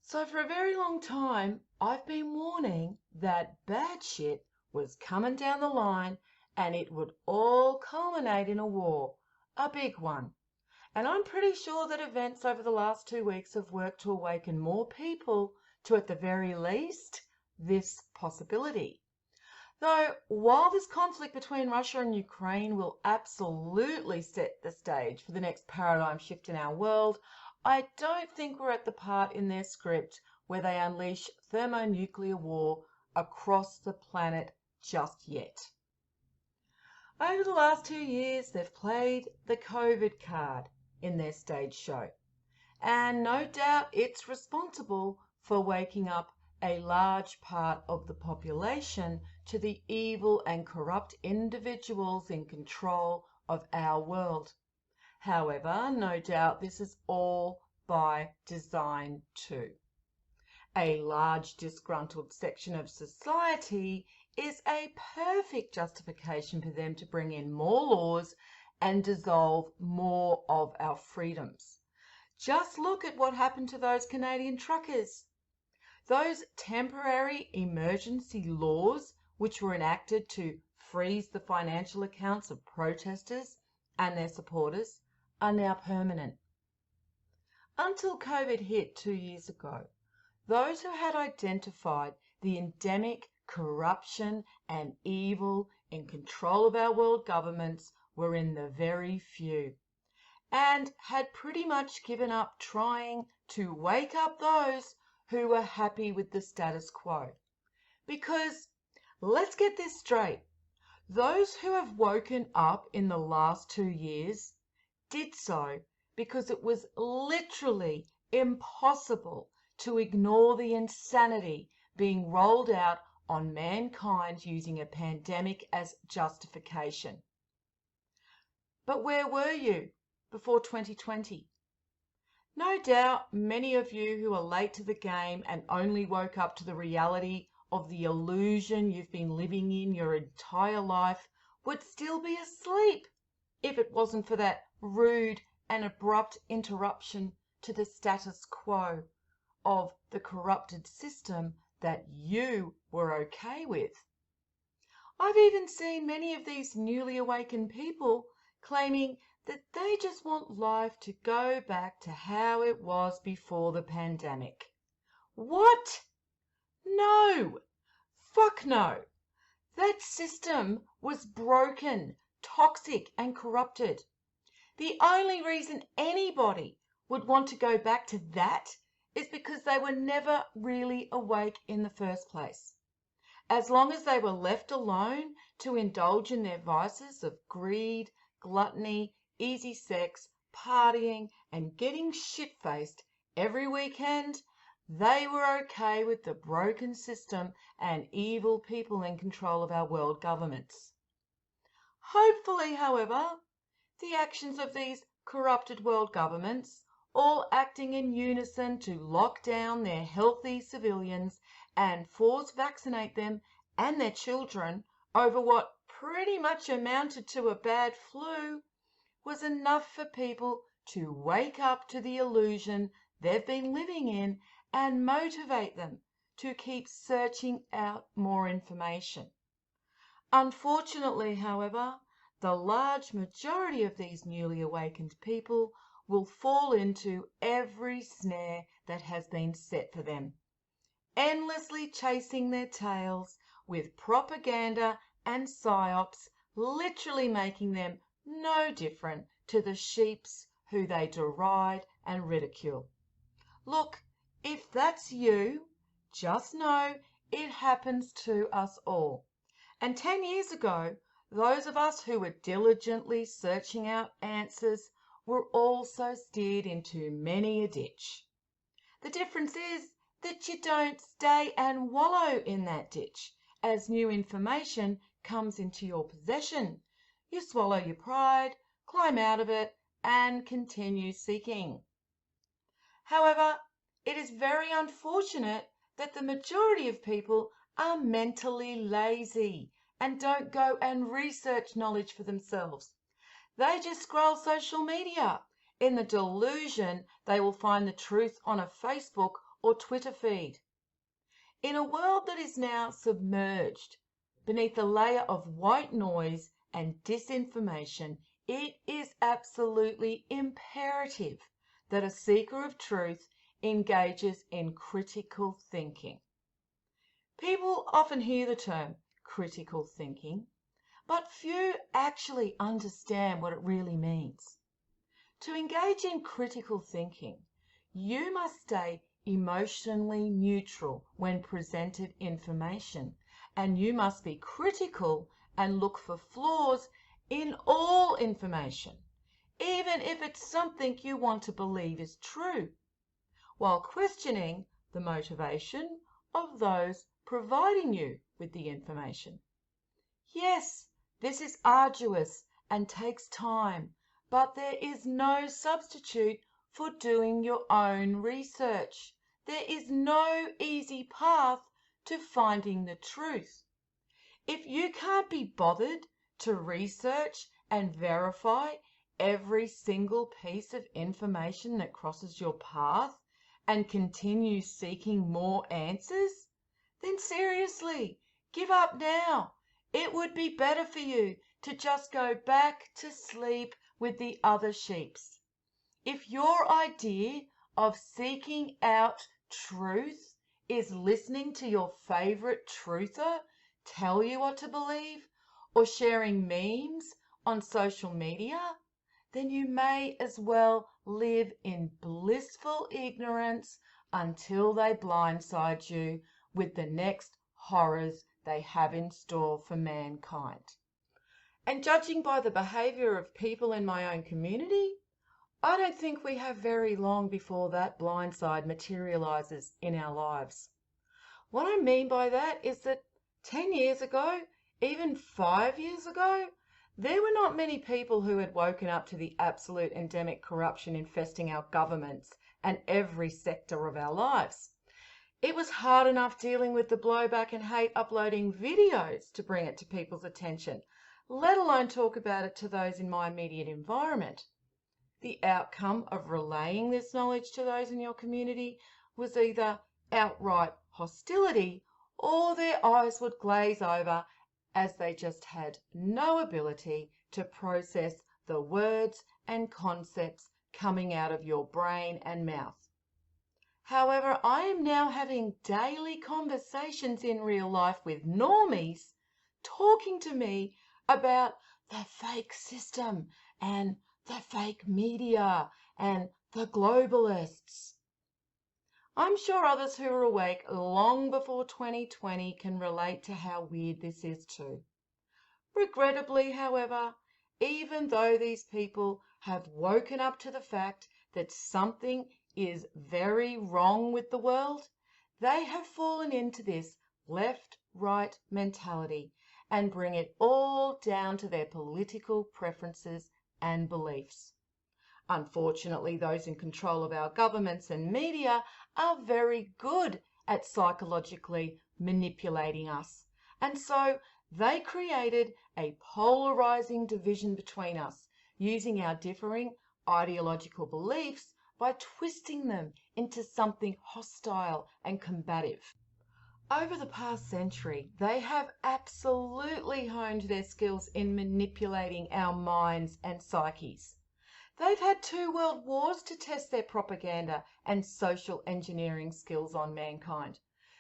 So for a very long time, I've been warning that bad shit was coming down the line and it would all culminate in a war, a big one. And I'm pretty sure that events over the last 2 weeks have worked to awaken more people to, at the very least, this possibility. Though, while this conflict between Russia and Ukraine will absolutely set the stage for the next paradigm shift in our world, I don't think we're at the part in their script where they unleash thermonuclear war across the planet just yet. Over the last 2 years, they've played the COVID card in their stage show, and no doubt it's responsible for waking up a large part of the population to the evil and corrupt individuals in control of our world. However, no doubt this is all by design too. A large disgruntled section of society is a perfect justification for them to bring in more laws and dissolve more of our freedoms. Just look at what happened to those Canadian truckers. Those temporary emergency laws, which were enacted to freeze the financial accounts of protesters and their supporters, are now permanent. Until COVID hit 2 years ago, those who had identified the endemic corruption and evil in control of our world governments were in the very few, and had pretty much given up trying to wake up those who were happy with the status quo. Because, let's get this straight, those who have woken up in the last 2 years did so because it was literally impossible to ignore the insanity being rolled out on mankind using a pandemic as justification. But where were you before 2020? No doubt many of you who are late to the game and only woke up to the reality of the illusion you've been living in your entire life would still be asleep if it wasn't for that rude and abrupt interruption to the status quo of the corrupted system that you were okay with. I've even seen many of these newly awakened people claiming that they just want life to go back to how it was before the pandemic. What? No! Fuck no! That system was broken, toxic and corrupted. The only reason anybody would want to go back to that is because they were never really awake in the first place. As long as they were left alone to indulge in their vices of greed, gluttony, easy sex, partying, and getting shit-faced every weekend, they were okay with the broken system and evil people in control of our world governments. Hopefully, however, the actions of these corrupted world governments, all acting in unison to lock down their healthy civilians and force vaccinate them and their children over what pretty much amounted to a bad flu, was enough for people to wake up to the illusion they've been living in and motivate them to keep searching out more information. Unfortunately, however, the large majority of these newly awakened people will fall into every snare that has been set for them, endlessly chasing their tails with propaganda and psyops, literally making them no different to the sheeps who they deride and ridicule. Look, if that's you, just know it happens to us all. And 10 years ago, those of us who were diligently searching out answers were also steered into many a ditch. The difference is that you don't stay and wallow in that ditch as new information comes into your possession. You swallow your pride, climb out of it, and continue seeking. However, it is very unfortunate that the majority of people are mentally lazy and don't go and research knowledge for themselves. They just scroll social media in the delusion they will find the truth on a Facebook or Twitter feed. In a world that is now submerged beneath a layer of white noise and disinformation, it is absolutely imperative that a seeker of truth engages in critical thinking. People often hear the term critical thinking, but few actually understand what it really means. To engage in critical thinking, you must stay emotionally neutral when presented information, and you must be critical and look for flaws in all information, even if it's something you want to believe is true, while questioning the motivation of those providing you with the information. Yes, this is arduous and takes time, but there is no substitute for doing your own research. There is no easy path to finding the truth. If you can't be bothered to research and verify every single piece of information that crosses your path and continue seeking more answers, then seriously, give up now. It would be better for you to just go back to sleep with the other sheeps. If your idea of seeking out truth is listening to your favorite truther tell you what to believe or sharing memes on social media, then you may as well live in blissful ignorance until they blindside you with the next horrors they have in store for mankind. And judging by the behaviour of people in my own community, I don't think we have very long before that blindside materialises in our lives. What I mean by that is that 10 years ago, even 5 years ago, there were not many people who had woken up to the absolute endemic corruption infesting our governments and every sector of our lives. It was hard enough dealing with the blowback and hate uploading videos to bring it to people's attention, let alone talk about it to those in my immediate environment. The outcome of relaying this knowledge to those in your community was either outright hostility or their eyes would glaze over as they just had no ability to process the words and concepts coming out of your brain and mouth. However, I am now having daily conversations in real life with normies talking to me about the fake system and the fake media and the globalists. I'm sure others who are awake long before 2020 can relate to how weird this is too. Regrettably, however, even though these people have woken up to the fact that something is very wrong with the world, they have fallen into this left-right mentality and bring it all down to their political preferences and beliefs. Unfortunately, those in control of our governments and media are very good at psychologically manipulating us, and so they created a polarizing division between us, using our differing ideological beliefs by twisting them into something hostile and combative. Over the past century, they have absolutely honed their skills in manipulating our minds and psyches. They've had 2 world wars to test their propaganda and social engineering skills on mankind,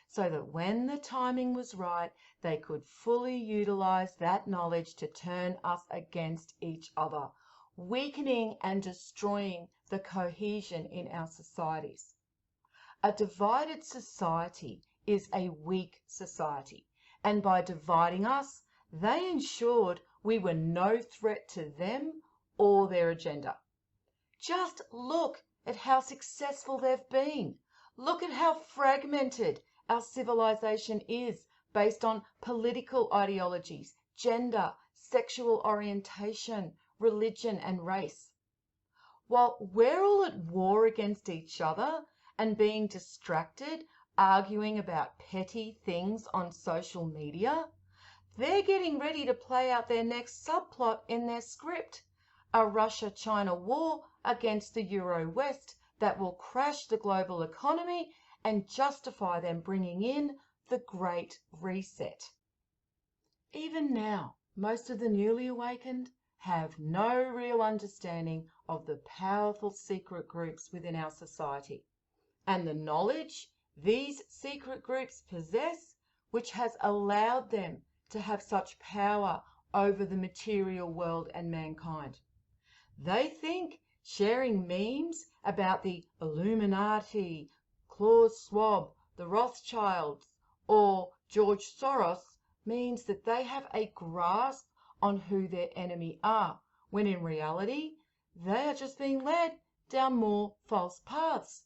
so that when the timing was right, they could fully utilize that knowledge to turn us against each other, weakening and destroying the cohesion in our societies. A divided society is a weak society, and by dividing us, they ensured we were no threat to them or their agenda. Just look at how successful they've been. Look at how fragmented our civilization is based on political ideologies, gender, sexual orientation, religion, and race. While we're all at war against each other and being distracted, arguing about petty things on social media, they're getting ready to play out their next subplot in their script, a Russia-China war against the Euro-West that will crash the global economy and justify them bringing in the Great Reset. Even now, most of the newly awakened have no real understanding of the powerful secret groups within our society and the knowledge these secret groups possess, which has allowed them to have such power over the material world and mankind. They think sharing memes about the Illuminati, Klaus Schwab, the Rothschilds, or George Soros means that they have a grasp on who their enemy are, when in reality, they are just being led down more false paths.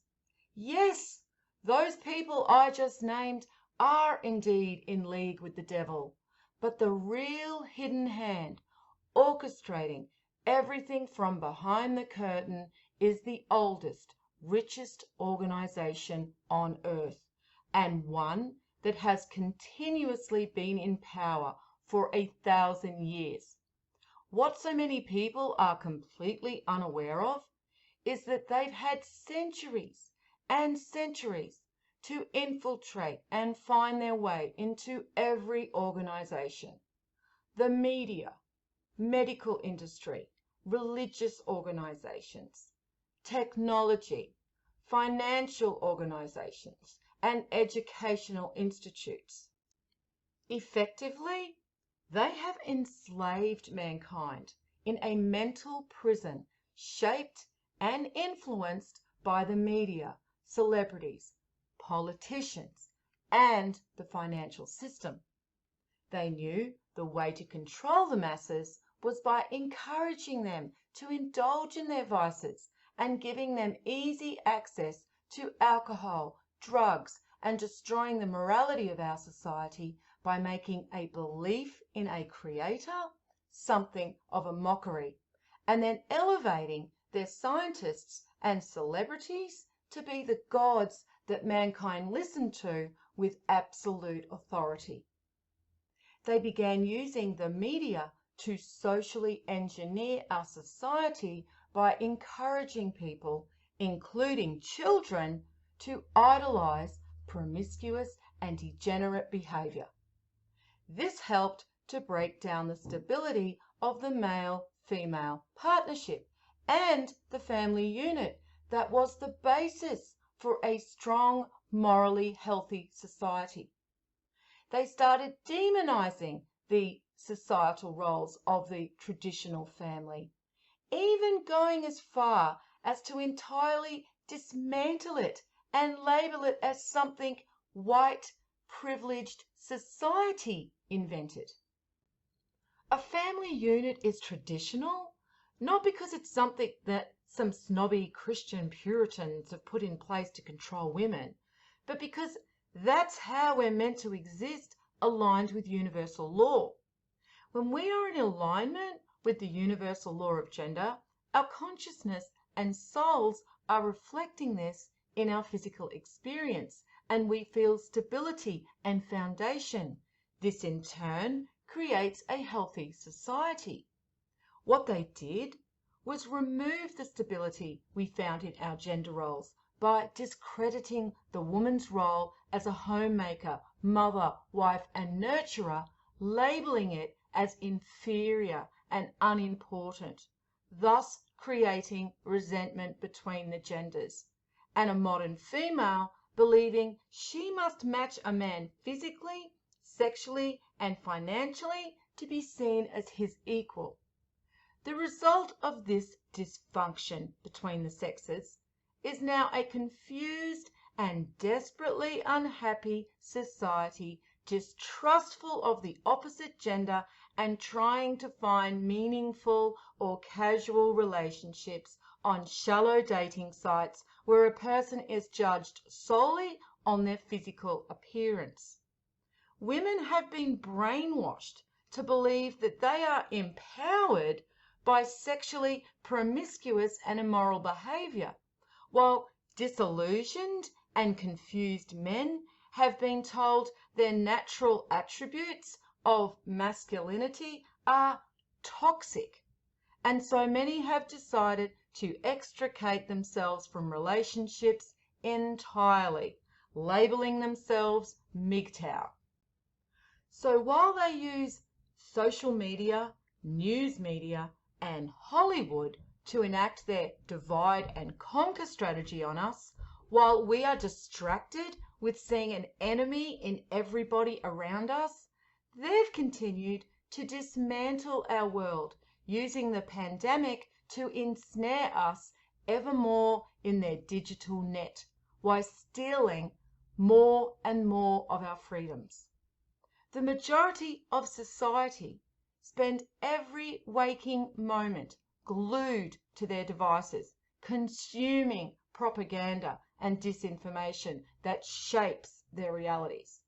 Yes, those people I just named are indeed in league with the devil, but the real hidden hand orchestrating everything from behind the curtain is the oldest, richest organization on earth, and one that has continuously been in power for 1,000 years. What so many people are completely unaware of is that they've had centuries and centuries to infiltrate and find their way into every organization. The media, medical industry, religious organizations, technology, financial organizations, and educational institutes. Effectively, they have enslaved mankind in a mental prison shaped and influenced by the media, celebrities, politicians, and the financial system. They knew the way to control the masses was by encouraging them to indulge in their vices and giving them easy access to alcohol, drugs, and destroying the morality of our society by making a belief in a creator something of a mockery, and then elevating their scientists and celebrities to be the gods that mankind listened to with absolute authority. They began using the media to socially engineer our society by encouraging people, including children, to idolize promiscuous and degenerate behavior. This helped to break down the stability of the male-female partnership and the family unit that was the basis for a strong, morally healthy society. They started demonizing the societal roles of the traditional family, even going as far as to entirely dismantle it and label it as something white, privileged society invented. A family unit is traditional, not because it's something that some snobby Christian Puritans have put in place to control women, but because that's how we're meant to exist, aligned with universal law. When we are in alignment with the universal law of gender, our consciousness and souls are reflecting this in our physical experience, and we feel stability and foundation. This in turn creates a healthy society. What they did was remove the stability we found in our gender roles by discrediting the woman's role as a homemaker, mother, wife, and nurturer, labeling it as inferior and unimportant, thus creating resentment between the genders, and a modern female believing she must match a man physically, sexually, and financially to be seen as his equal. The result of this dysfunction between the sexes is now a confused and desperately unhappy society, distrustful of the opposite gender and trying to find meaningful or casual relationships on shallow dating sites where a person is judged solely on their physical appearance. Women have been brainwashed to believe that they are empowered by sexually promiscuous and immoral behavior, while disillusioned and confused men have been told their natural attributes of masculinity are toxic, and so many have decided to extricate themselves from relationships entirely, labeling themselves MGTOW. So while they use social media, news media, and Hollywood to enact their divide and conquer strategy on us, while we are distracted with seeing an enemy in everybody around us, they've continued to dismantle our world using the pandemic to ensnare us ever more in their digital net, while stealing more and more of our freedoms. The majority of society spend every waking moment glued to their devices, consuming propaganda and disinformation that shapes their realities.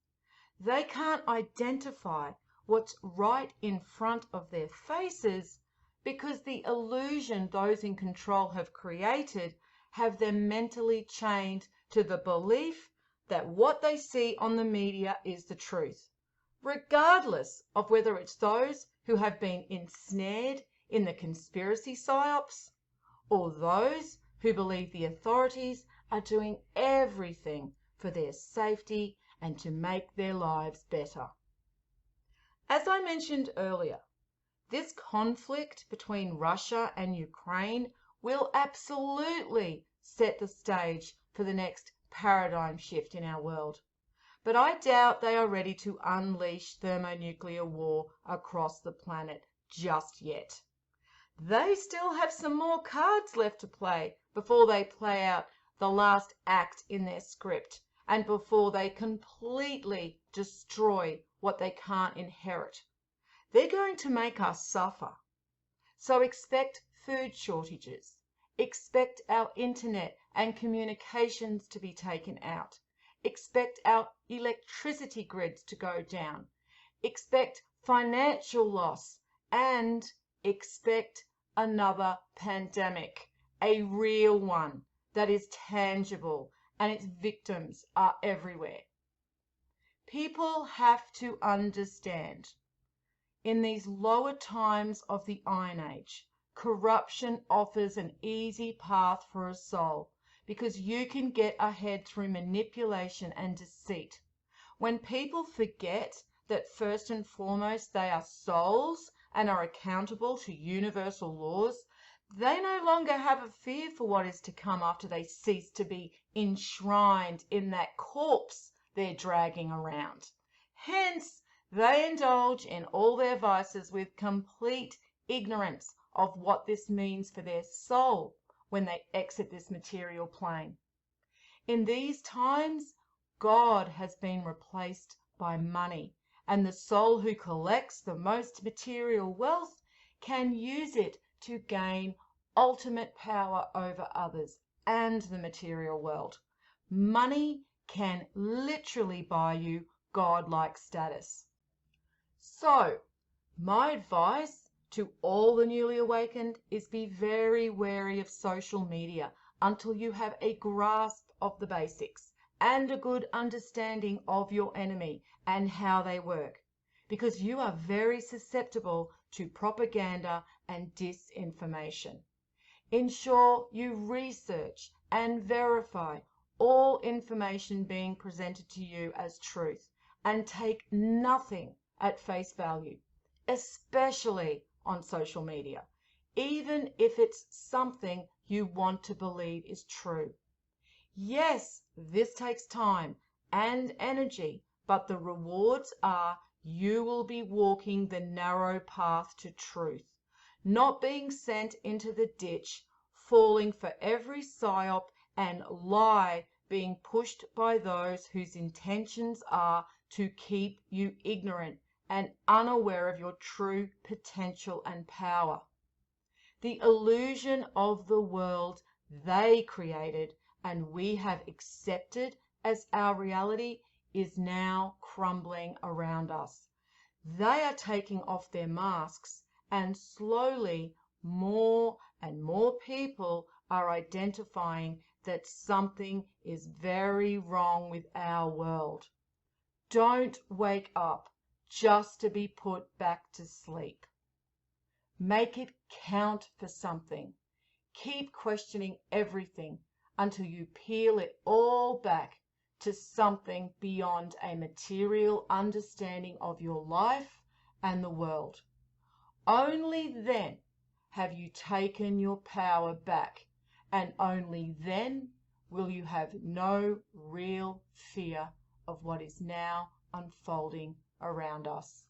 They can't identify what's right in front of their faces because the illusion those in control have created have them mentally chained to the belief that what they see on the media is the truth, regardless of whether it's those who have been ensnared in the conspiracy psyops or those who believe the authorities are doing everything for their safety and to make their lives better. As I mentioned earlier, this conflict between Russia and Ukraine will absolutely set the stage for the next paradigm shift in our world. But I doubt they are ready to unleash thermonuclear war across the planet just yet. They still have some more cards left to play before they play out the last act in their script and before they completely destroy what they can't inherit. They're going to make us suffer. So expect food shortages. Expect our internet and communications to be taken out. Expect our electricity grids to go down. Expect financial loss and expect another pandemic, a real one that is tangible and its victims are everywhere. People have to understand, in these lower times of the Iron Age, corruption offers an easy path for a soul because you can get ahead through manipulation and deceit. When people forget that first and foremost they are souls and are accountable to universal laws, they no longer have a fear for what is to come after they cease to be enshrined in that corpse they're dragging around. Hence, they indulge in all their vices with complete ignorance of what this means for their soul when they exit this material plane. In these times, God has been replaced by money, and the soul who collects the most material wealth can use it to gain ultimate power over others and the material world. Money can literally buy you godlike status. So, my advice to all the newly awakened is be very wary of social media until you have a grasp of the basics and a good understanding of your enemy and how they work, because you are very susceptible to propaganda and disinformation. Ensure you research and verify all information being presented to you as truth and take nothing at face value, especially on social media, even if it's something you want to believe is true. Yes, this takes time and energy, but the rewards are you will be walking the narrow path to truth, not being sent into the ditch, falling for every psyop and lie being pushed by those whose intentions are to keep you ignorant and unaware of your true potential and power. The illusion of the world they created and we have accepted as our reality is now crumbling around us. They are taking off their masks, and slowly more and more people are identifying that something is very wrong with our world. Don't wake up just to be put back to sleep. Make it count for something. Keep questioning everything until you peel it all back to something beyond a material understanding of your life and the world. Only then have you taken your power back, and only then will you have no real fear of what is now unfolding around us.